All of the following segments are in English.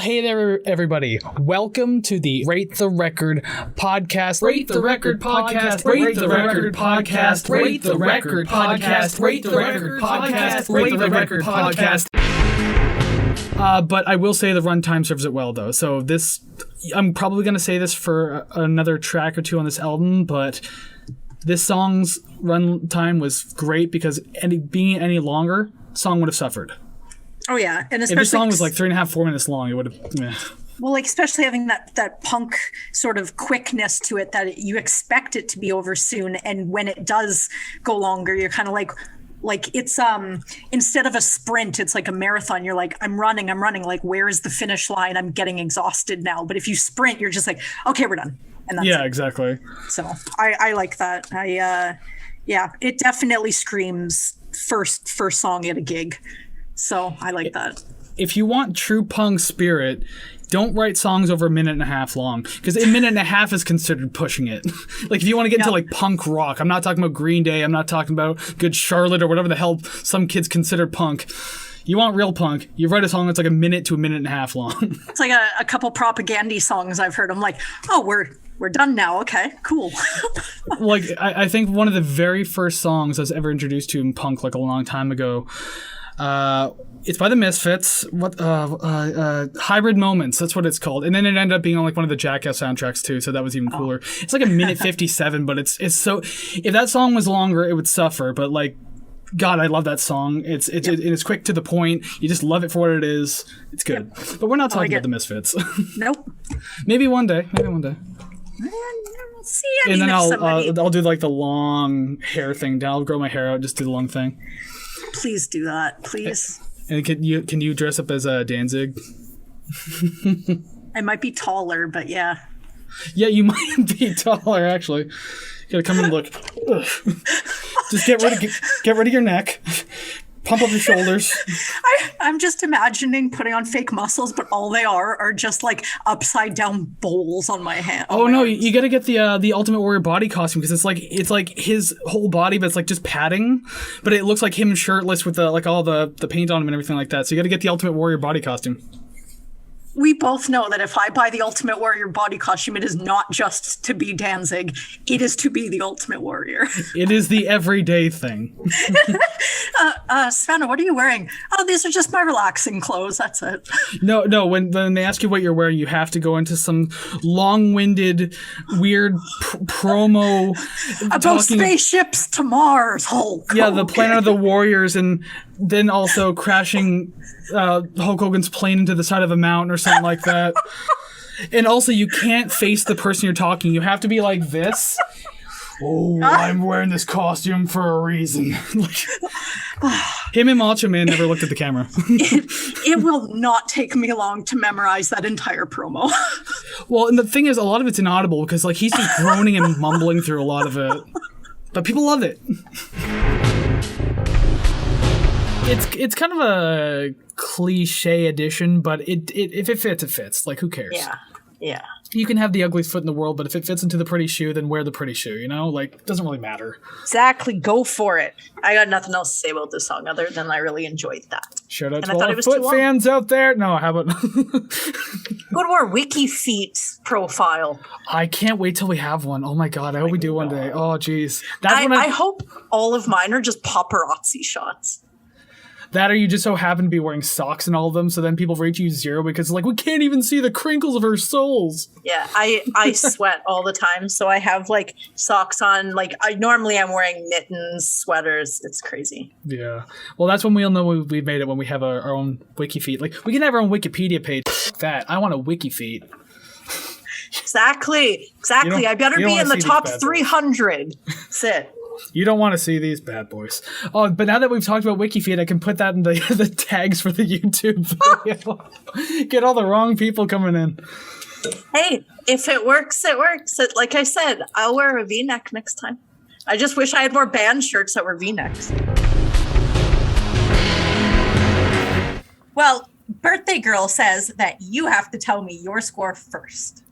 Hey there, everybody. Welcome to the Rate the Record podcast. Rate the Record podcast. Rate the Record podcast. Rate the Record podcast. Rate the Record podcast. Rate the Record podcast. But I will say the runtime serves it well, though. So this, I'm probably going to say this for another track or two on this album, but this song's runtime was great because being any longer, song would have suffered. Oh yeah, and especially if this song was like 3.5, 4 minutes long, it would have. Well, like especially having that punk sort of quickness to it that you expect it to be over soon, and when it does go longer, you're kind of like it's instead of a sprint, it's like a marathon. You're like, I'm running. Like, where is the finish line? I'm getting exhausted now. But if you sprint, you're just like, okay, we're done. And that's it. Exactly. So I like that. It definitely screams first song at a gig. So I like that. If you want true punk spirit, don't write songs over a minute and a half long, because a minute and a half is considered pushing it. Like if you want to get into like punk rock, I'm not talking about Green Day, I'm not talking about Good Charlotte or whatever the hell some kids consider punk. You want real punk, you write a song that's like a minute to a minute and a half long. It's like a couple Propaganda songs I've heard. I'm like, oh, we're done now. Okay, cool. Like I think one of the very first songs I was ever introduced to in punk, like a long time ago, it's by the Misfits. Hybrid Moments, that's what it's called. And then it ended up being on like one of the Jackass soundtracks too, so that was even cooler. It's like a minute 57, but it's so, if that song was longer, it would suffer. But like, God, I love that song. It's quick to the point. You just love it for what it is. It's good. Yep. But we're not talking about the Misfits. Nope. Maybe one day. We'll see. And then I'll do like the long hair thing. I'll grow my hair out, just do the long thing. Please do that, please. And can you dress up as Danzig? I might be taller, but yeah. Yeah, you might be taller, actually. You gotta come and look. Just get rid of your neck. Pump up your shoulders. I'm just imagining putting on fake muscles, but all they are just like upside down bowls on my hand. Oh no, you got to get the Ultimate Warrior body costume, because it's like his whole body, but it's like just padding, but it looks like him shirtless with like all the paint on him and everything like that. So you got to get the Ultimate Warrior body costume. We both know that if I buy the Ultimate Warrior body costume, it is not just to be Danzig. It is to be the Ultimate Warrior. It is the everyday thing. Savannah, what are you wearing? Oh, these are just my relaxing clothes. That's it. No. When they ask you what you're wearing, you have to go into some long-winded, weird promo about spaceships to Mars. Hulk. Yeah, the Planet of the Warriors, and then also crashing Hulk Hogan's plane into the side of a mountain or something like that. And also, you can't face the person you're talking. You have to be like this. Oh, I'm wearing this costume for a reason. Him and Macho Man never looked at the camera. It will not take me long to memorize that entire promo. Well, and the thing is, a lot of it's inaudible because like he's just groaning and mumbling through a lot of it. But people love it. It's kind of a cliche addition, but if it fits, it fits. Like, who cares? Yeah. You can have the ugliest foot in the world, but if it fits into the pretty shoe, then wear the pretty shoe, you know? Like, it doesn't really matter. Exactly. Go for it. I got nothing else to say about this song other than I really enjoyed that. Shout out to all the foot fans out there. No, how about... Go to our Wikifeet profile. I can't wait till we have one. Oh my God, I hope we do one day. Oh, geez. I hope all of mine are just paparazzi shots. That, or you just so happen to be wearing socks in all of them, so then people rate you 0 because like, we can't even see the crinkles of her soles. Yeah, I sweat all the time, so I have like socks on. Like I'm wearing mittens, sweaters. It's crazy. Yeah. Well, that's when we'll know we've made it, when we have our own Wikifeet. Like, we can have our own Wikipedia page. That. I want a Wikifeet. Exactly. I better be in the top 300. That's it. You don't want to see these bad boys. Oh, but now that we've talked about Wikifeet, I can put that in the tags for the YouTube video. Get all the wrong people coming in. Hey, if it works, it works. Like I said, I'll wear a V-neck next time. I just wish I had more band shirts that were V-necks. Well, Birthday Girl says that you have to tell me your score first.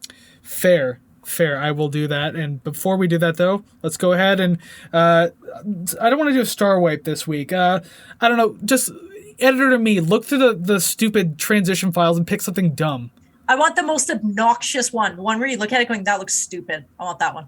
Fair. I will do that. And before we do that, though, let's go ahead and I don't want to do a star wipe this week. I don't know. Just editor to me, look through the stupid transition files and pick something dumb. I want the most obnoxious one where you look at it going, that looks stupid. I want that one.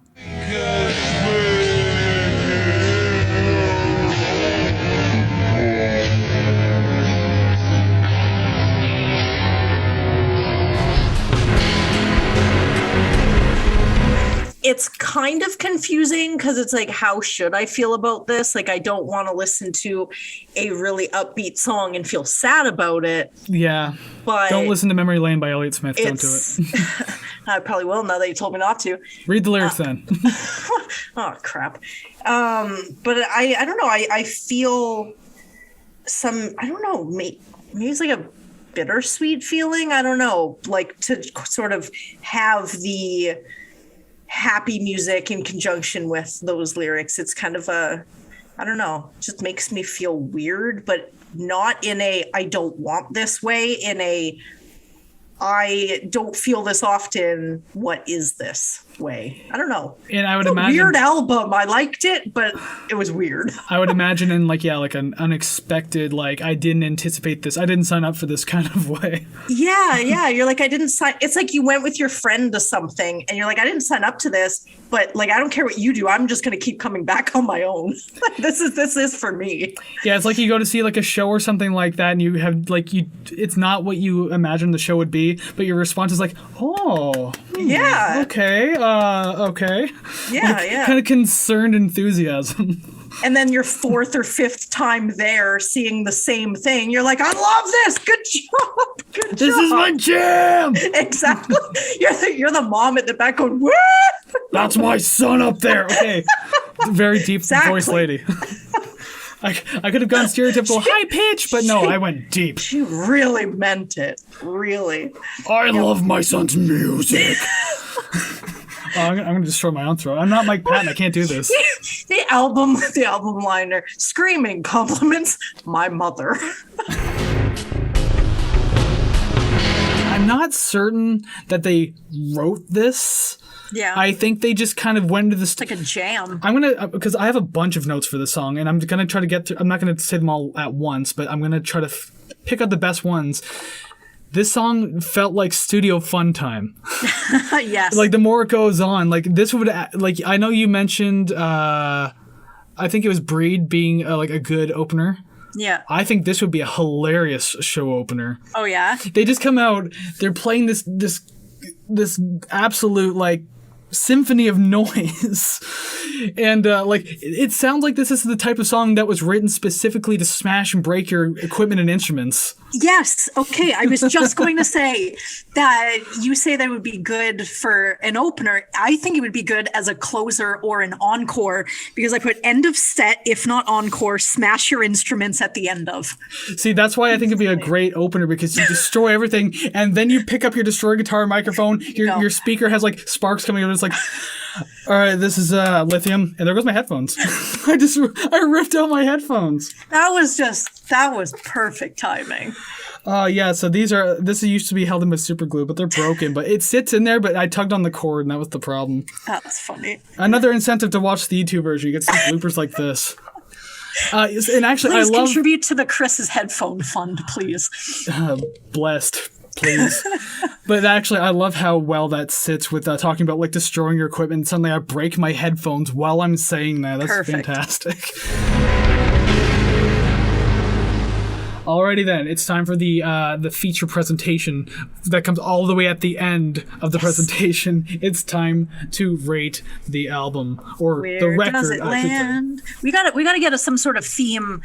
It's kind of confusing because it's like, how should I feel about this? Like, I don't want to listen to a really upbeat song and feel sad about it. Yeah. But don't listen to Memory Lane by Elliott Smith. Don't do it. I probably will now that you told me not to. Read the lyrics then. Oh, crap. But I don't know. I feel I don't know, maybe it's like a bittersweet feeling. I don't know, like to sort of have the happy music in conjunction with those lyrics. It's kind of I don't know, just makes me feel weird, but not in a I don't want this way, in a I don't feel this often, what is this way? I don't know. And I would imagine weird album. I liked it, but it was weird. I would imagine in like an unexpected, like I didn't anticipate this. I didn't sign up for this kind of way. Yeah. You're like, I didn't sign. It's like you went with your friend to something and you're like, I didn't sign up to this, but like, I don't care what you do. I'm just going to keep coming back on my own. This is for me. Yeah. It's like you go to see like a show or something like that and you have like, it's not what you imagine the show would be, but your response is like, oh, yeah. Okay. Okay. Yeah. Kind of concerned enthusiasm. And then your fourth or fifth time there seeing the same thing, you're like, I love this. Good job. This is my jam. Exactly. You're the mom at the back going, woo! That's my son up there. Okay. Very deep voice lady. I could have gone stereotypical high pitch, but no, I went deep. She really meant it. Really. I love my son's music. I'm going to destroy my own throat. I'm not Mike Patton. I can't do this. The album liner, screaming compliments, my mother. I'm not certain that they wrote this. Yeah. I think they just kind of went to this. It's like a jam. I'm going to, because I have a bunch of notes for this song, and I'm going to try to get through. I'm not going to say them all at once, but I'm going to try to pick out the best ones. This song felt like studio fun time. Yes. Like the more it goes on, like this would, like, I know you mentioned, I think it was Breed being like a good opener. Yeah. I think this would be a hilarious show opener. Oh yeah. They just come out, they're playing this absolute like symphony of noise. And like it sounds like this is the type of song that was written specifically to smash and break your equipment and instruments. Yes. Okay. I was just going to say that you say that would be good for an opener. I think it would be good as a closer or an encore because I put end of set, if not encore, smash your instruments at the end of. See, that's why I think it'd be a great opener because you destroy everything and then you pick up your destroyed guitar and microphone. Your speaker has like sparks coming out. It's like, all right, this is lithium, and there goes my headphones. I ripped out my headphones. That was perfect timing. Yeah, so this used to be held in with super glue, but they're broken. But it sits in there, but I tugged on the cord, and that was the problem. That's funny. Another incentive to watch the YouTube version. You get some bloopers like this. And actually, please I love contribute to the Kris's headphone fund, please. Blessed. Please. But actually, I love how well that sits with talking about like destroying your equipment. And suddenly I break my headphones while I'm saying that. That's perfect. Fantastic. Alrighty then, it's time for the feature presentation that comes all the way at the end of the presentation. It's time to rate the album or the record. Where does it land? We gotta get some sort of theme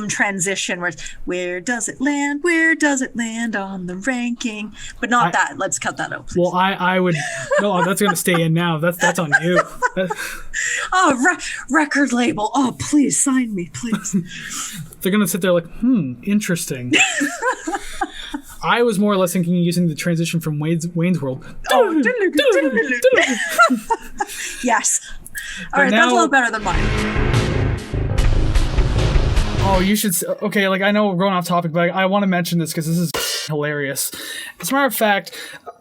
transition where does it land? Where does it land on the ranking? But not that. Let's cut that out. Please. Well, I would no. That's gonna stay in now. That's on you. Oh, record label. Oh, please sign me, please. They're gonna sit there like, interesting. I was more or less thinking using the transition from Wayne's World. Oh, yes. All right, that's a little better than mine. Oh, you should. Okay, like I know we're going off topic, but I want to mention this because this is hilarious. As a matter of fact,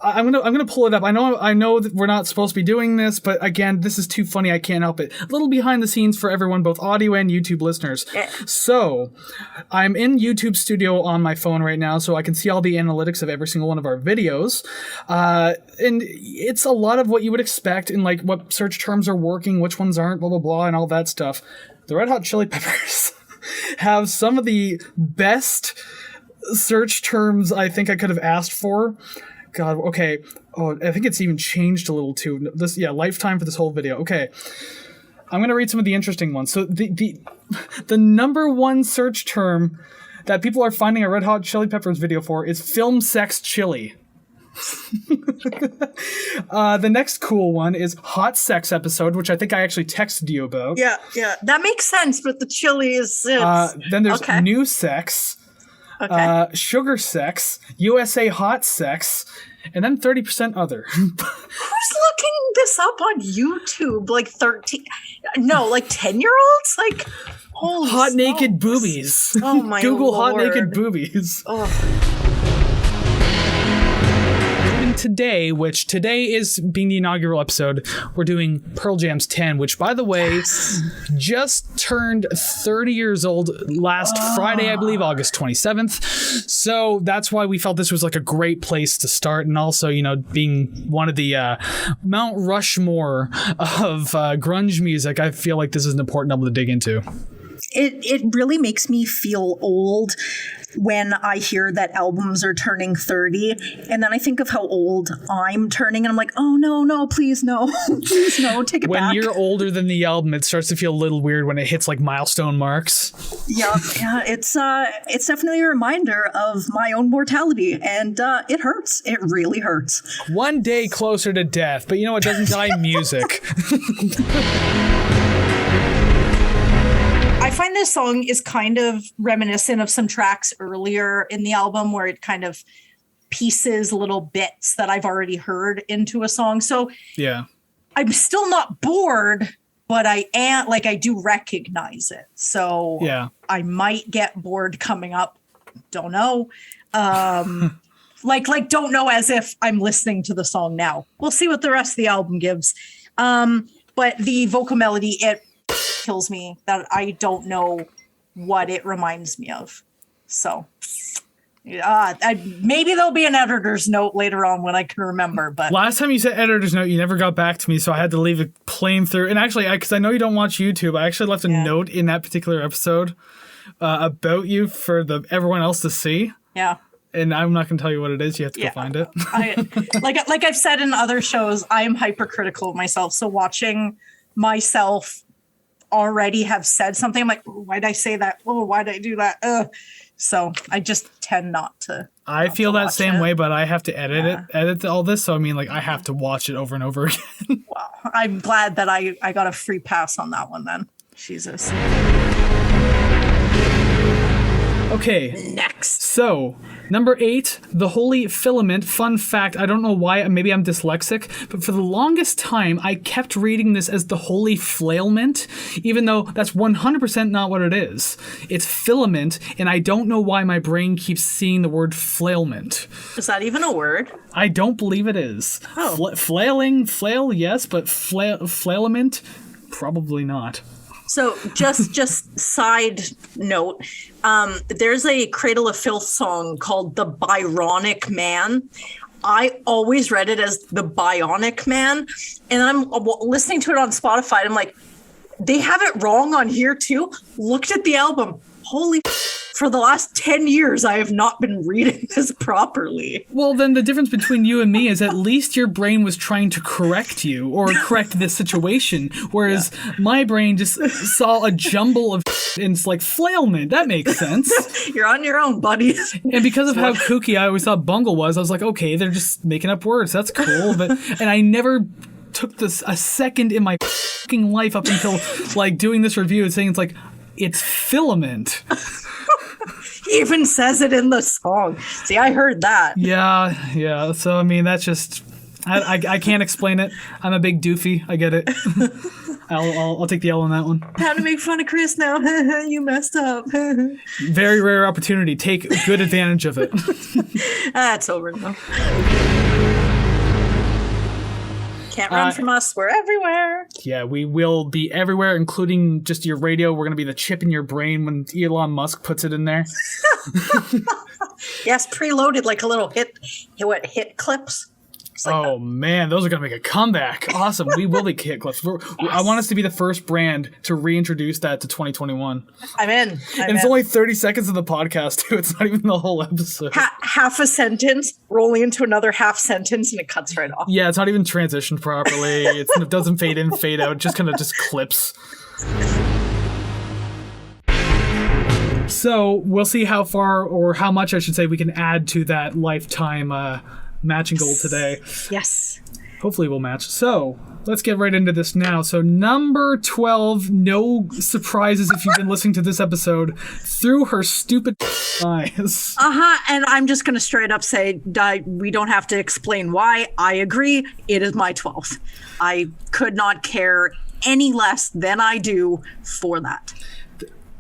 I'm gonna pull it up. I know that we're not supposed to be doing this, but again, this is too funny. I can't help it. A little behind the scenes for everyone, both audio and YouTube listeners. So, I'm in YouTube Studio on my phone right now, so I can see all the analytics of every single one of our videos, and it's a lot of what you would expect in like what search terms are working, which ones aren't, blah blah blah, and all that stuff. The Red Hot Chili Peppers have some of the best search terms I think I could have asked for. God, okay. Oh, I think it's even changed a little too. Lifetime for this whole video. Okay. I'm going to read some of the interesting ones. So the number one search term that people are finding a Red Hot Chili Peppers video for is film sex chili. The next cool one is hot sex episode, which I think I actually texted you about. Yeah, that makes sense. But the chili is. Then there's new sex, sugar sex, USA hot sex, and then 30% other. Who's looking this up on YouTube? Like 10-year-olds? Like holy hot smokes. Naked boobies. Oh my Google Lord. hot naked boobies. Oh. Today is being the inaugural episode, we're doing Pearl Jam's 10, which by the way just turned 30 years old last Friday, I believe, August 27th. So that's why we felt this was like a great place to start, and also, you know, being one of the Mount Rushmore of grunge music, I feel like this is an important album to dig into. It really makes me feel old when I hear that albums are turning 30, and then I think of how old I'm turning, and I'm like, oh no, please no, please no, take it back. When you're older than the album, it starts to feel a little weird when it hits like milestone marks. Yeah, it's definitely a reminder of my own mortality, and it hurts. It really hurts. One day closer to death, but you know, it doesn't die music. I find this song is kind of reminiscent of some tracks earlier in the album where it kind of pieces little bits that I've already heard into a song. So yeah, I'm still not bored, but I do recognize it. So yeah, I might get bored coming up. Don't know. Like don't know as if I'm listening to the song now. We'll see what the rest of the album gives. But the vocal melody, it kills me that I don't know what it reminds me of. So maybe there'll be an editor's note later on when I can remember. But last time you said editor's note, you never got back to me, so I had to leave it playing through. And actually, because I know you don't watch YouTube, I actually left a note in that particular episode about you for everyone else to see. Yeah. And I'm not going to tell you what it is. You have to go find it. Like I've said in other shows, I am hypercritical of myself. So watching myself already have said something, I'm like, oh, why'd I say that? Oh, why'd I do that? So I just tend not to. I feel that same way, but I have to edit all this. So I mean, like, I have to watch it over and over again. Wow. I'm glad that I got a free pass on that one then. Jesus. Okay. Next. So, number 8, The Holy Filament. Fun fact, I don't know why, maybe I'm dyslexic, but for the longest time, I kept reading this as The Holy Flailment, even though that's 100% not what it is. It's filament, and I don't know why my brain keeps seeing the word flailment. Is that even a word? I don't believe it is. Oh. Flail, yes, but flailement, probably not. So just side note, there's a Cradle of Filth song called The Byronic Man. I always read it as The Bionic Man. And I'm listening to it on Spotify. And I'm like, they have it wrong on here too. Looked at the album. Holy for the last 10 years, I have not been reading this properly. Well, then the difference between you and me is at least your brain was trying to correct you or correct this situation, whereas my brain just saw a jumble of and it's like flailment. That makes sense. You're on your own, buddy. And because of how kooky I always thought bungle was, I was like, okay, they're just making up words. That's cool. And I never took this a second in my fucking life up until like doing this review and saying it's filament. He even says it in the song. See, I heard that. Yeah. So, I mean, that's just I can't explain it. I'm a big doofy. I get it. I'll take the L on that one. How to make fun of Kris now. You messed up. Very rare opportunity. Take good advantage of it. It's over now. Can't run from us. We're everywhere. Yeah, we will be everywhere, including just your radio. We're going to be the chip in your brain when Elon Musk puts it in there. Yes, preloaded like a little hit clips. Like man, those are going to make a comeback. Awesome. We will be hit clips. Yes. I want us to be the first brand to reintroduce that to 2021. I'm in. It's only 30 seconds of the podcast, too. It's not even the whole episode. Half a sentence, rolling into another half sentence, and it cuts right off. Yeah, it's not even transitioned properly. It doesn't fade in, fade out. It just kind of just clips. So we'll see how far, or how much, I should say, we can add to that lifetime matching goal today. Yes. Hopefully we'll match. So let's get right into this now. So number 12, no surprises if you've been listening to this episode, through her stupid eyes. And I'm just going to straight up say, we don't have to explain why. I agree. It is my 12th. I could not care any less than I do for that.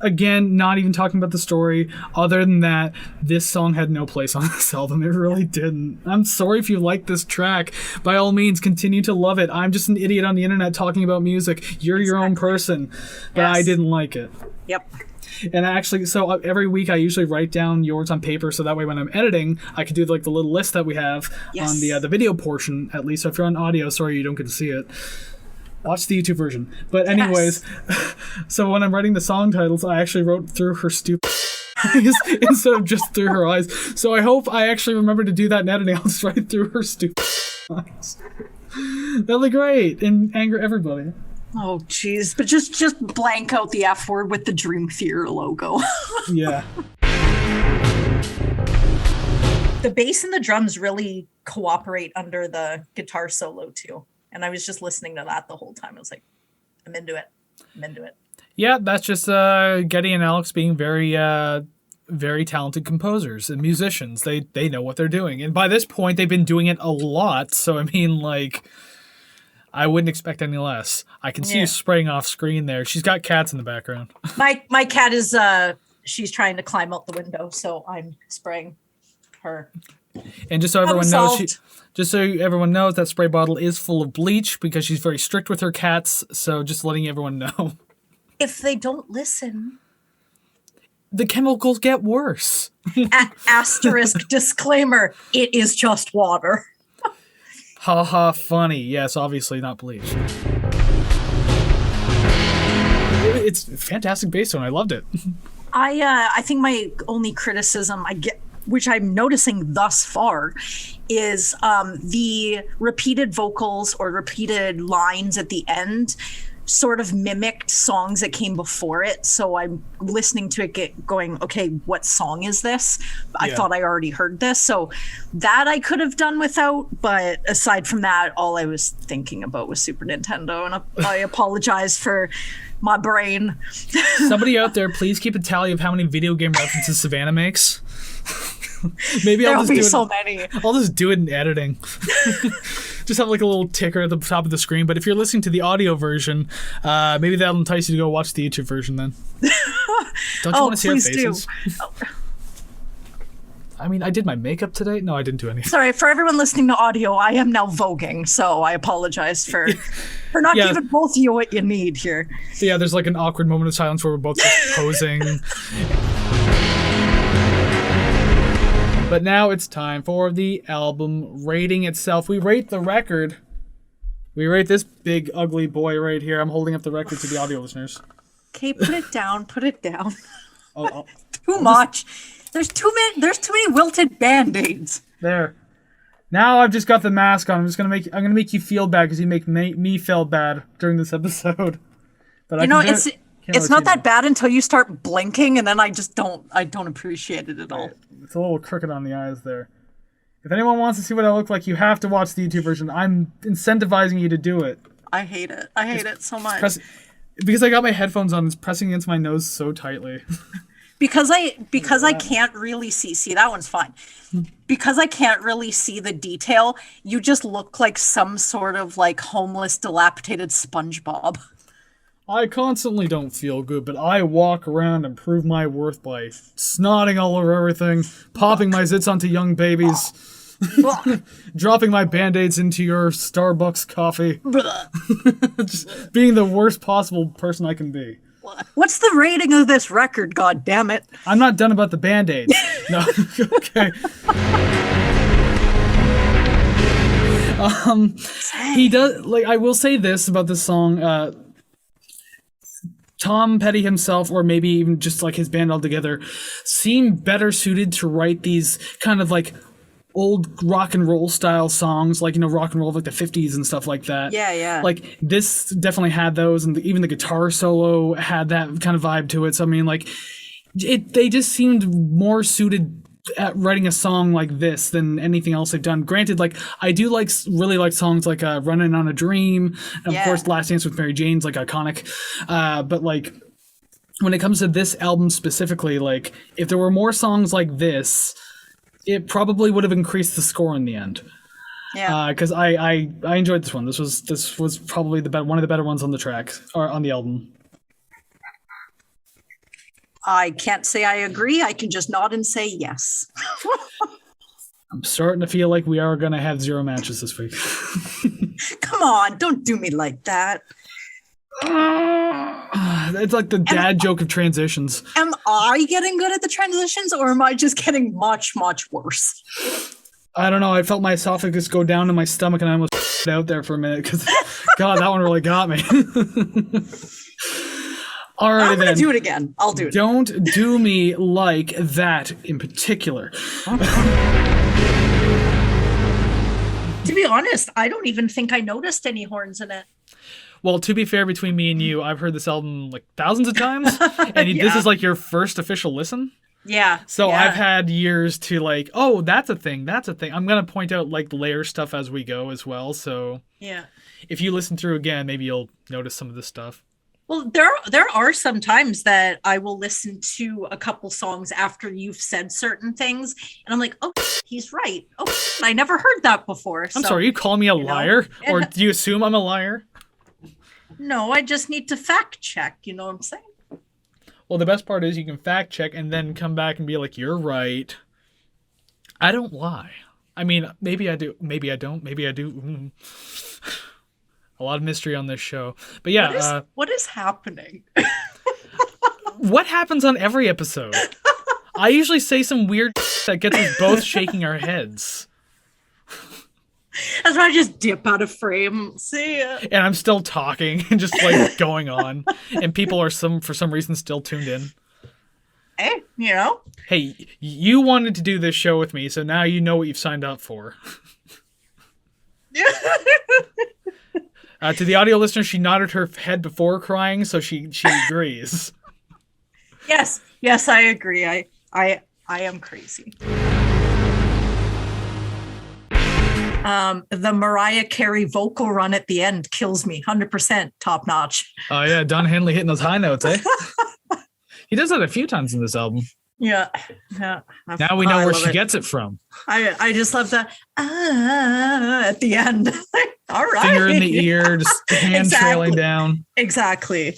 Again, not even talking about the story. Other than that, this song had no place on this album. It really didn't. I'm sorry if you like this track. By all means, continue to love it. I'm just an idiot on the internet talking about music. You're your own person. But yes. I didn't like it. Yep. And actually, so every week I usually write down yours on paper, so that way when I'm editing, I could do like the little list that we have on the video portion, at least. So if you're on audio, sorry you don't get to see it. Watch the YouTube version. But anyways, so when I'm writing the song titles, I actually wrote through her stupid eyes instead of just through her eyes. So I hope I actually remember to do that in editing. I'll just write through her stupid eyes. That'll be great and anger everybody. Oh, jeez. But just blank out the F word with the Dream Theater logo. Yeah. The bass and the drums really cooperate under the guitar solo, too. And I was just listening to that the whole time. I was like, I'm into it. Yeah, that's just Geddy and Alex being very, very talented composers and musicians. They know what they're doing. And by this point, they've been doing it a lot. So, I mean, like, I wouldn't expect any less. I can see you spraying off screen there. She's got cats in the background. My cat is, she's trying to climb out the window. So I'm spraying her. And just so everyone knows, that spray bottle is full of bleach because she's very strict with her cats. So just letting everyone know. If they don't listen, the chemicals get worse. Asterisk disclaimer: it is just water. Ha ha! Funny. Yes, obviously not bleach. It's a fantastic bass tone. I loved it. I think my only criticism I get, which I'm noticing thus far, is the repeated vocals or repeated lines at the end sort of mimicked songs that came before it. So I'm listening to it going, okay, what song is this? I thought I already heard this. So that I could have done without. But aside from that, all I was thinking about was Super Nintendo. And I apologize for my brain. Somebody out there, please keep a tally of how many video game references Savannah makes. Maybe I'll just do so many. I'll just do it in editing. Just have like a little ticker at the top of the screen. But if you're listening to the audio version, maybe that'll entice you to go watch the YouTube version then. Don't you want to see our faces? I mean, I did my makeup today. No, I didn't do anything. Sorry, for everyone listening to audio, I am now voguing, so I apologize for not giving both of you what you need here. So yeah, there's like an awkward moment of silence where we're both just posing. But now it's time for the album rating itself. We rate the record. We rate this big, ugly boy right here. I'm holding up the record to the audio listeners. Okay, put it down. Put it down. Too much. There's too many wilted Band-Aids. There. Now I've just got the mask on. I'm gonna make you feel bad because you make me feel bad during this episode. But it's not that bad until you start blinking, and then I don't appreciate it at all. It's a little crooked on the eyes there. If anyone wants to see what I look like, you have to watch the YouTube version. I'm incentivizing you to do it. I hate it. I hate it so much. Because I got my headphones on, it's pressing against my nose so tightly. because I can't really see that one's fine. Because I can't really see the detail, you just look like some sort of like homeless, dilapidated SpongeBob. I constantly don't feel good, but I walk around and prove my worth by snotting all over everything, popping my zits onto young babies, dropping my Band-Aids into your Starbucks coffee. Just being the worst possible person I can be. What's the rating of this record, god damn it? I'm not done about the Band-Aids. No, okay. He does, like, I will say this about this song, Tom Petty himself, or maybe even just like his band altogether, seem better suited to write these kind of like old rock and roll style songs, like, you know, rock and roll of like the 50s and stuff like that. Yeah. Like this definitely had those, and even the guitar solo had that kind of vibe to it. So I mean, like, they just seemed more suited at writing a song like this than anything else they've done. Granted, like, I do really like songs like Running on a Dream, and of course Last Dance with Mary Jane's like iconic, but like when it comes to this album specifically, like, if there were more songs like this, it probably would have increased the score in the end. Yeah, because I enjoyed this one. This was probably one of the better ones on the track, or on the album. I can't say I agree. I can just nod and say yes. I'm starting to feel like we are going to have 0 matches this week. Come on, don't do me like that. It's like the dad joke of transitions. Am I getting good at the transitions, or am I just getting much, much worse? I don't know. I felt my esophagus go down to my stomach, and I almost out there for a minute because, God, that one really got me. All right, I'm gonna do it again. I'll do it. Don't do me like that in particular. To be honest, I don't even think I noticed any horns in it. Well, to be fair, between me and you, I've heard this album like thousands of times, and this is like your first official listen. Yeah. So I've had years to like, oh, that's a thing. That's a thing. I'm gonna point out like layer stuff as we go as well. So if you listen through again, maybe you'll notice some of this stuff. Well, there are some times that I will listen to a couple songs after you've said certain things, and I'm like, oh, he's right. Oh, I never heard that before. I'm sorry, you call me a liar? Or do you assume I'm a liar? No, I just need to fact check, you know what I'm saying? Well, the best part is you can fact check and then come back and be like, you're right. I don't lie. I mean, maybe I do. Maybe I don't. Maybe I do. A lot of mystery on this show. But yeah. What is happening? What happens on every episode? I usually say some weird that gets us both shaking our heads. That's why I just dip out of frame. See ya. And I'm still talking and just like going on. And people are for some reason still tuned in. Hey, you know. Hey, you wanted to do this show with me, so now you know what you've signed up for. To the audio listener, she nodded her head before crying, so she agrees. Yes, I agree. I am crazy. The Mariah Carey vocal run at the end kills me. 100% top notch. Oh yeah, Don Henley hitting those high notes, eh? He does that a few times in this album. Yeah. Now we know where she gets it from. I just love the at the end. All right. Finger in the ear, just hand trailing down. Exactly.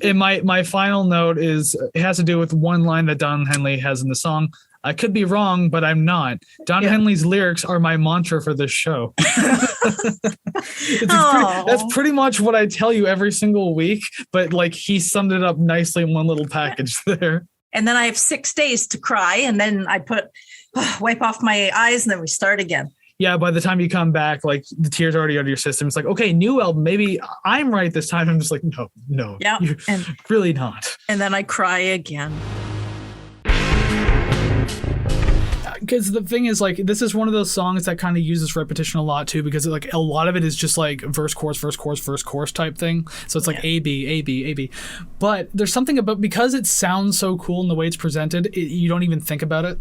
And my final note is, it has to do with one line that Don Henley has in the song. I could be wrong, but I'm not. Don Henley's lyrics are my mantra for this show. That's pretty much what I tell you every single week, but like he summed it up nicely in one little package there. And then I have 6 days to cry, and then I wipe off my eyes, and then we start again. Yeah, by the time you come back, like the tears are already out of your system. It's like, okay, new album. Maybe I'm right this time. I'm just like, no, you're really not. And then I cry again. Because the thing is, like, this is one of those songs that kind of uses repetition a lot too, because like a lot of it is just like verse chorus type thing. So it's like A B A B A B, But there's something about, because it sounds so cool in the way it's presented, you don't even think about it.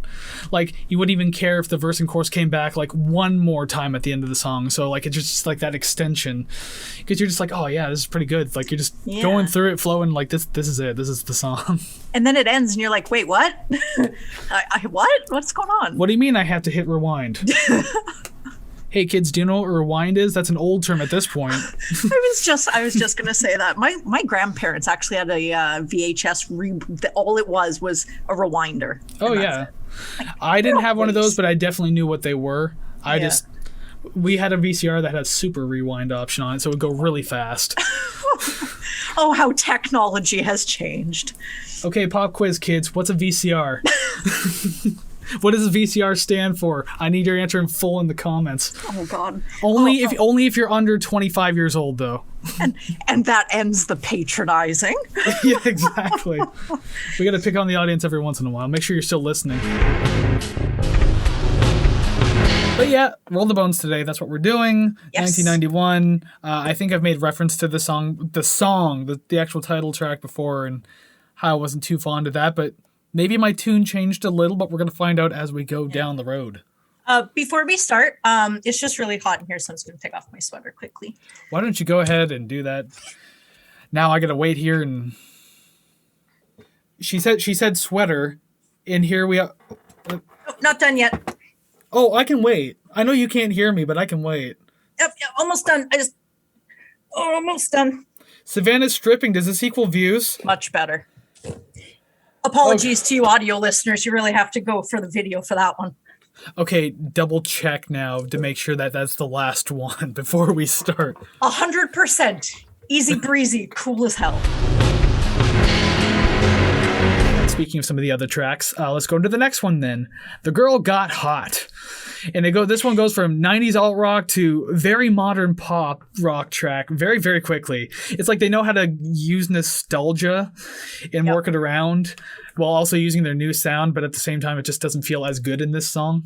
Like, you wouldn't even care if the verse and chorus came back like one more time at the end of the song. So like it's just like that extension, because you're just like, oh yeah, this is pretty good. Like you're just going through it, flowing like this is it. This is the song. And then it ends and you're like, wait, what? What? What's going on? What do you mean I have to hit rewind? Hey kids, do you know what rewind is? That's an old term at this point. I was just gonna say that my grandparents actually had a VHS. All it was a rewinder. Oh yeah, I didn't have one of those, but I definitely knew what they were. We had a VCR that had a super rewind option on it, so it would go really fast. Oh, how technology has changed. Okay, pop quiz, kids. What's a VCR? What does a VCR stand for? I need your answer in full in the comments. Oh God! Only if you're under 25 years old, though. And that ends the patronizing. Yeah, exactly. We got to pick on the audience every once in a while. Make sure you're still listening. But yeah, Roll the Bones today. That's what we're doing. Yes. 1991. I think I've made reference to the actual title track before, and how I wasn't too fond of that, but. Maybe my tune changed a little, but we're going to find out as we go down the road. Before we start, it's just really hot in here, so I'm just going to take off my sweater quickly. Why don't you go ahead and do that? Now I got to wait here, and she said sweater, and here we are. Oh, not done yet. Oh, I can wait. I know you can't hear me, but I can wait. Yep, almost done. Almost done. Savannah's stripping. Does this equal views? Much better. Apologies to you audio listeners. You really have to go for the video for that one. Okay, double check now to make sure that that's the last one before we start. 100%. Easy breezy, cool as hell. Speaking of some of the other tracks, let's go to the next one then. The Girl Got Hot. And this one goes from 90s alt rock to very modern pop rock track very, very quickly. It's like they know how to use nostalgia and work it around while also using their new sound, but at the same time, it just doesn't feel as good in this song.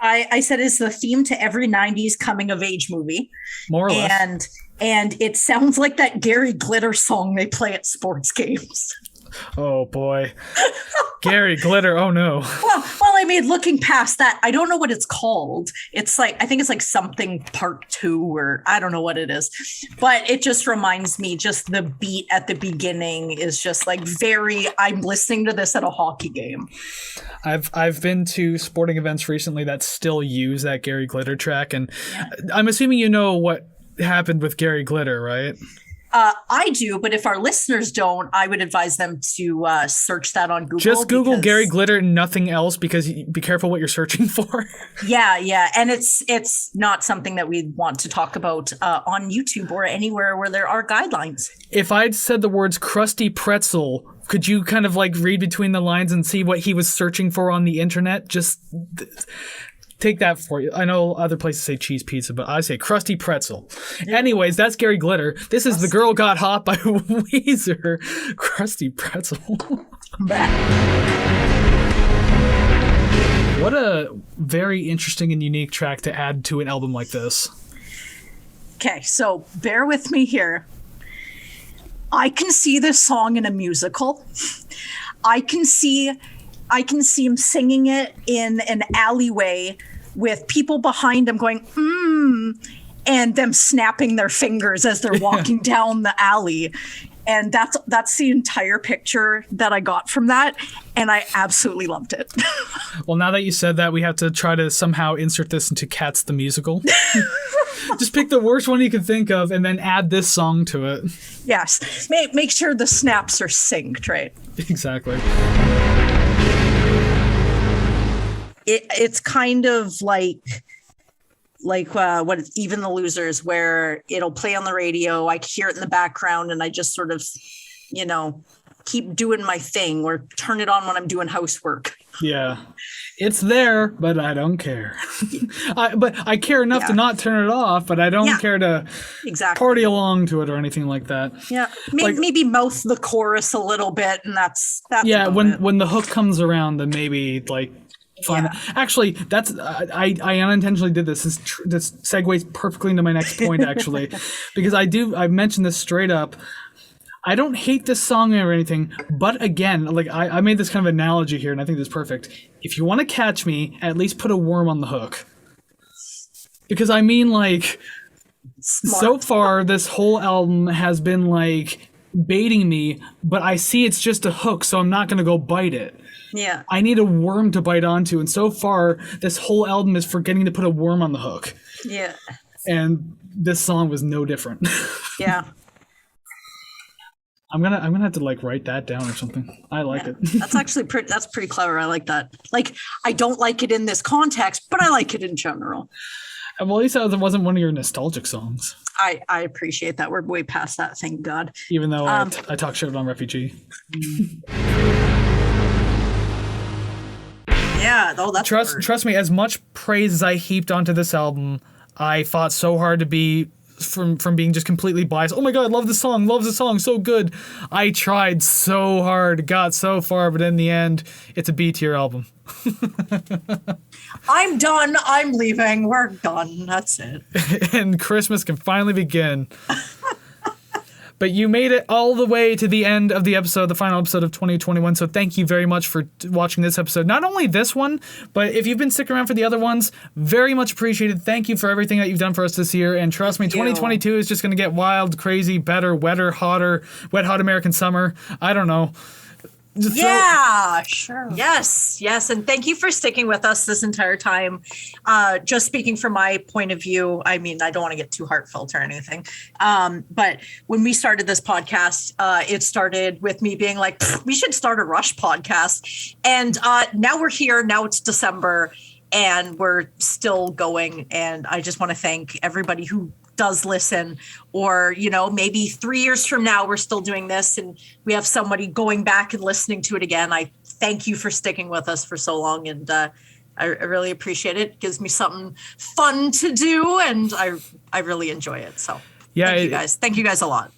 I said it's the theme to every 90s coming of age movie. More or less. And it sounds like that Gary Glitter song they play at sports games. Oh boy. Gary Glitter, oh no. Well, I mean, looking past that, I don't know what it's called. It's like, I think it's like something part 2, or I don't know what it is. But it just reminds me, just the beat at the beginning is just like I'm listening to this at a hockey game. I've been to sporting events recently that still use that Gary Glitter track, and I'm assuming you know what happened with Gary Glitter, right? I do, but if our listeners don't, I would advise them to search that on Google. Just Google Gary Glitter and nothing else, because be careful what you're searching for. Yeah, and it's not something that we want to talk about on YouTube or anywhere where there are guidelines. If I'd said the words Crusty Pretzel, could you kind of like read between the lines and see what he was searching for on the internet? Just take that for you. I know other places say cheese pizza, but I say Crusty Pretzel. Yeah. Anyways, that's Gary Glitter. This is The Girl Got Hot by Weezer. Crusty Pretzel. What a very interesting and unique track to add to an album like this. Okay, so bear with me here. I can see this song in a musical. I can see him singing it in an alleyway with people behind him going, and them snapping their fingers as they're walking down the alley. And that's the entire picture that I got from that. And I absolutely loved it. Well, now that you said that, we have to try to somehow insert this into Cats the Musical. Just pick the worst one you can think of and then add this song to it. Yes. Make sure the snaps are synced, right? Exactly. It's kind of like what is Even the Losers, where it'll play on the radio, I hear it in the background, and I just sort of, keep doing my thing, or turn it on when I'm doing housework. Yeah, it's there, but I don't care. But I care enough to not turn it off, but I don't care to party along to it or anything like that. Yeah, maybe mouth the chorus a little bit, and that's yeah. When the hook comes around, then maybe fine. Yeah. Actually, that's I unintentionally did this. This segues perfectly into my next point, actually, because I mentioned this straight up. I don't hate this song or anything, but again, like I made this kind of analogy here, and I think this is perfect. If you want to catch me, at least put a worm on the hook. Because I mean, like, so far, this whole album has been, like, baiting me, but I see it's just a hook, so I'm not going to go bite it. Yeah. I need a worm to bite onto, and so far, this whole album is forgetting to put a worm on the hook. Yeah. And this song was no different. Yeah. I'm gonna have to like write that down or something. I like it. That's actually that's pretty clever. I like that. Like, I don't like it in this context, but I like it in general. Well, at least that wasn't one of your nostalgic songs. I appreciate that. We're way past that, thank God. Even though I talk shit on Refugee. Yeah, though that's trust me. As much praise as I heaped onto this album, I fought so hard to be from being just completely biased. Oh my God, love the song, so good. I tried so hard, got so far, but in the end, it's a B tier album. I'm done. I'm leaving. We're done. That's it. And Christmas can finally begin. But you made it all the way to the end of the episode, the final episode of 2021. So thank you very much for watching this episode. Not only this one, but if you've been sticking around for the other ones, very much appreciated. Thank you for everything that you've done for us this year. And trust me, 2022 is just going to get wild, crazy, better, wetter, hotter, wet, hot American summer. I don't know. Sure. Yes. And thank you for sticking with us this entire time. Just speaking from my point of view, I mean, I don't want to get too heartfelt or anything. But when we started this podcast, it started with me being like, we should start a Rush podcast. And now we're here. Now it's December and we're still going. And I just want to thank everybody who does listen, or, you know, maybe 3 years from now, we're still doing this and we have somebody going back and listening to it again. I thank you for sticking with us for so long. And I really appreciate it. It gives me something fun to do. And I really enjoy it. So thank you guys. Thank you guys a lot.